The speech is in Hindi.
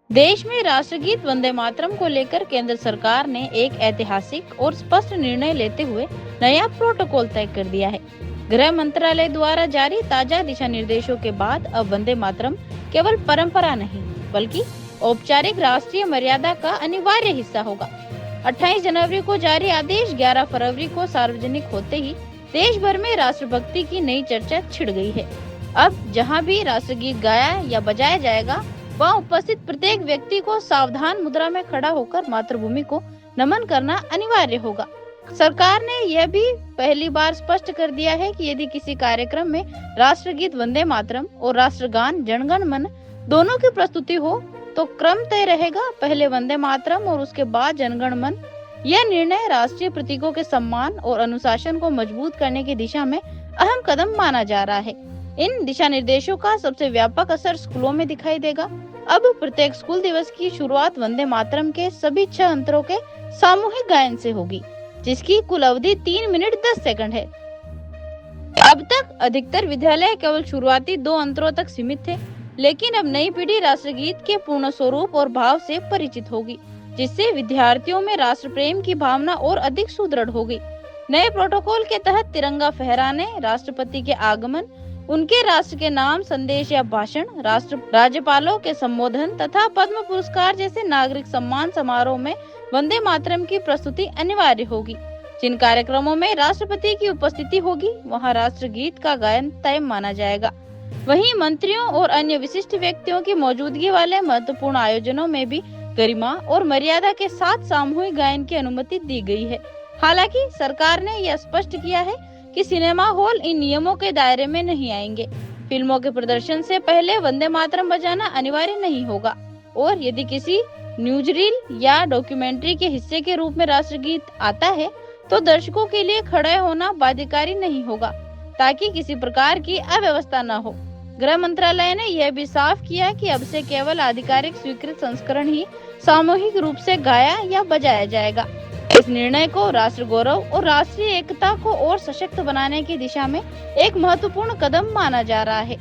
देश में राष्ट्रगीत वंदे मातरम को लेकर केंद्र सरकार ने एक ऐतिहासिक और स्पष्ट निर्णय लेते हुए नया प्रोटोकॉल तय कर दिया है। गृह मंत्रालय द्वारा जारी ताजा दिशा निर्देशों के बाद अब वंदे मातरम केवल परंपरा नहीं बल्कि औपचारिक राष्ट्रीय मर्यादा का अनिवार्य हिस्सा होगा। 28 जनवरी को जारी आदेश 11 फरवरी को सार्वजनिक होते ही देश भर में राष्ट्रभक्ति की नई चर्चा छिड़ गई है। अब जहां भी राष्ट्रगीत गाया या बजाया जाएगा, वहाँ उपस्थित प्रत्येक व्यक्ति को सावधान मुद्रा में खड़ा होकर मातृभूमि को नमन करना अनिवार्य होगा। सरकार ने यह भी पहली बार स्पष्ट कर दिया है कि यदि किसी कार्यक्रम में राष्ट्रगीत वंदे मातरम और राष्ट्रगान जनगण मन दोनों की प्रस्तुति हो तो क्रम तय रहेगा, पहले वंदे मातरम और उसके बाद जनगण मन। यह निर्णय राष्ट्रीय प्रतीकों के सम्मान और अनुशासन को मजबूत करने की दिशा में अहम कदम माना जा रहा है। इन दिशा निर्देशों का सबसे व्यापक असर स्कूलों में दिखाई देगा। अब प्रत्येक स्कूल दिवस की शुरुआत वंदे मातरम के सभी 6 अंतरों के सामूहिक गायन से होगी, जिसकी कुल अवधि 3 मिनट 10 सेकंड है। अब तक अधिकतर विद्यालय केवल शुरुआती 2 अंतरों तक सीमित थे, लेकिन अब नई पीढ़ी राष्ट्रगीत के पूर्ण स्वरूप और भाव से परिचित होगी, जिससे विद्यार्थियों में राष्ट्र प्रेम की भावना और अधिक सुदृढ़ होगी। नए प्रोटोकॉल के तहत तिरंगा फहराने, राष्ट्रपति के आगमन, उनके राष्ट्र के नाम संदेश या भाषण, राज्यपालों के संबोधन तथा पद्म पुरस्कार जैसे नागरिक सम्मान समारोह में वंदे मातरम की प्रस्तुति अनिवार्य होगी। जिन कार्यक्रमों में राष्ट्रपति की उपस्थिति होगी, वहां राष्ट्रगीत का गायन तय माना जाएगा। वहीं मंत्रियों और अन्य विशिष्ट व्यक्तियों की मौजूदगी वाले महत्वपूर्ण आयोजनों में भी गरिमा और मर्यादा के साथ सामूहिक गायन की अनुमति दी गई है। हालांकि सरकार ने यह स्पष्ट किया है कि सिनेमा हॉल इन नियमों के दायरे में नहीं आएंगे। फिल्मों के प्रदर्शन से पहले वंदे मातरम बजाना अनिवार्य नहीं होगा, और यदि किसी न्यूज़रील या डॉक्यूमेंट्री के हिस्से के रूप में राष्ट्रगीत आता है तो दर्शकों के लिए खड़े होना बाध्यकारी नहीं होगा, ताकि किसी प्रकार की अव्यवस्था न हो। गृह मंत्रालय ने यह भी साफ किया कि अब से केवल आधिकारिक स्वीकृत संस्करण ही सामूहिक रूप से गाया या बजाया जाएगा। इस निर्णय को राष्ट्र गौरव और राष्ट्रीय एकता को और सशक्त बनाने की दिशा में एक महत्वपूर्ण कदम माना जा रहा है।